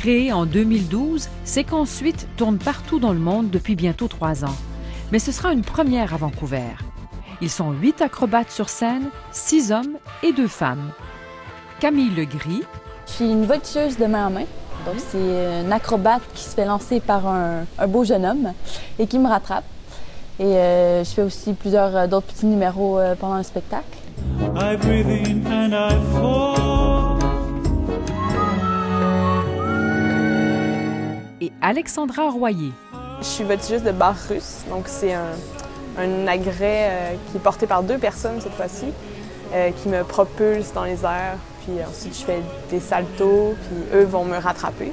Créé en 2012, Séquence 8 tourne partout dans le monde depuis bientôt 3 ans. Mais ce sera une première à Vancouver. Ils sont 8 acrobates sur scène, 6 hommes et 2 femmes. Camille Legris. Je suis une voltigeuse de main en main. Donc, c'est une acrobate qui se fait lancer par un beau jeune homme et qui me rattrape. Et je fais aussi plusieurs d'autres petits numéros pendant le spectacle. I breathe in and I fall. Et Alexandra Royer. Je suis voltigeuse de barre russe, donc c'est un agrès qui est porté par 2 personnes cette fois-ci, qui me propulse dans les airs. Puis ensuite, je fais des saltos, puis eux vont me rattraper.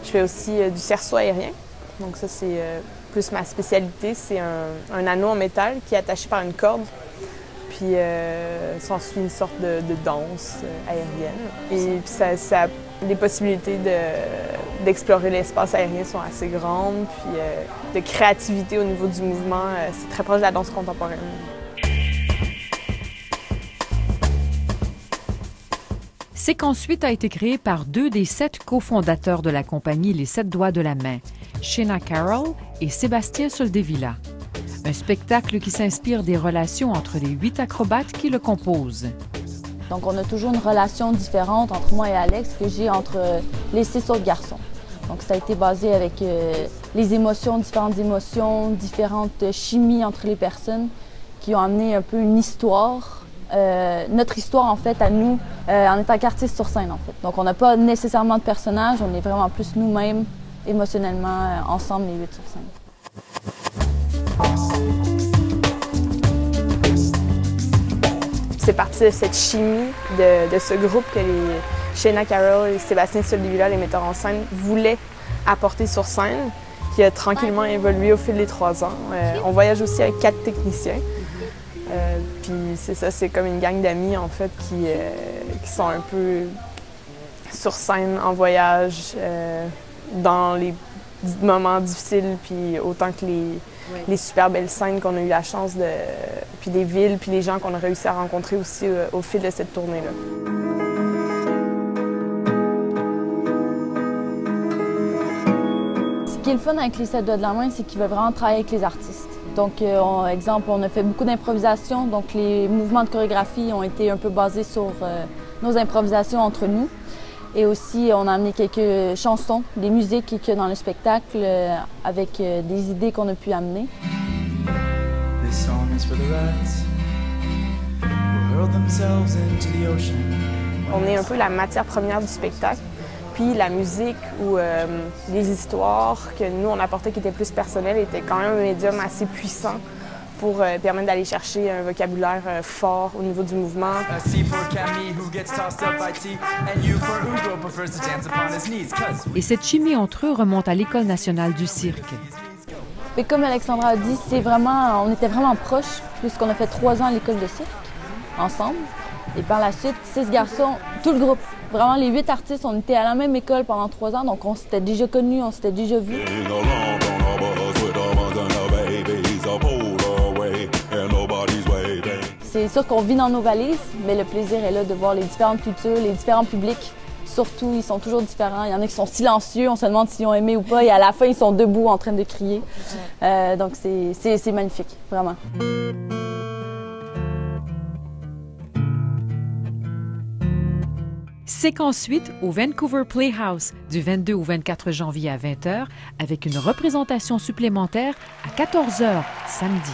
Je fais aussi du cerceau aérien. Donc ça, c'est plus ma spécialité. C'est un anneau en métal qui est attaché par une corde. Puis s'ensuit une sorte de danse aérienne. Et puis les possibilités d'explorer l'espace aérien sont assez grandes. Puis de créativité au niveau du mouvement, c'est très proche de la danse contemporaine. Séquence 8 a été créé par 2 des 7 cofondateurs de la compagnie Les 7 doigts de la main, Shayna Carroll et Sébastien Soldevilla. Un spectacle qui s'inspire des relations entre les 8 acrobates qui le composent. Donc, on a toujours une relation différente entre moi et Alex que j'ai entre les 6 autres garçons. Donc, ça a été basé avec les émotions, différentes chimies entre les personnes qui ont amené un peu une histoire. Notre histoire, en fait, à nous, en étant qu'artistes sur scène, en fait. Donc, on n'a pas nécessairement de personnages, on est vraiment plus nous-mêmes, émotionnellement, ensemble, les 8 sur scène. C'est parti de cette chimie de ce groupe que les Shayna Carroll et Sébastien Soldevilla, les metteurs en scène, voulaient apporter sur scène, qui a tranquillement évolué au fil des 3 ans. On voyage aussi avec 4 techniciens. Puis c'est ça, c'est comme une gang d'amis en fait qui sont un peu sur scène, en voyage, dans les moments difficiles, puis autant que les super belles scènes qu'on a eu la chance de... puis des villes, puis les gens qu'on a réussi à rencontrer aussi au fil de cette tournée-là. Ce qui est le fun avec les 7 doigts de la main, c'est qu'ils veulent vraiment travailler avec les artistes. Donc, exemple, on a fait beaucoup d'improvisation, donc les mouvements de chorégraphie ont été un peu basés sur nos improvisations entre nous. Et aussi, on a amené quelques chansons, des musiques qu'il y a dans le spectacle avec des idées qu'on a pu amener. On est un peu la matière première du spectacle. Puis la musique ou les histoires que nous, on apportait qui étaient plus personnelles étaient quand même un médium assez puissant pour permettre d'aller chercher un vocabulaire fort au niveau du mouvement. Et cette chimie entre eux remonte à l'École nationale du cirque. Et comme Alexandra a dit, on était vraiment proches puisqu'on a fait 3 ans à l'école de cirque ensemble. Et par la suite, 6 garçons, tout le groupe. Vraiment, les 8 artistes, on était à la même école pendant 3 ans, donc on s'était déjà connus, on s'était déjà vus. C'est sûr qu'on vit dans nos valises, mais le plaisir est là de voir les différentes cultures, les différents publics. Surtout, ils sont toujours différents. Il y en a qui sont silencieux, on se demande s'ils ont aimé ou pas, et à la fin, ils sont debout en train de crier. Donc, c'est magnifique, vraiment. Séquence 8 au Vancouver Playhouse du 22 au 24 janvier à 20h avec une représentation supplémentaire à 14h samedi.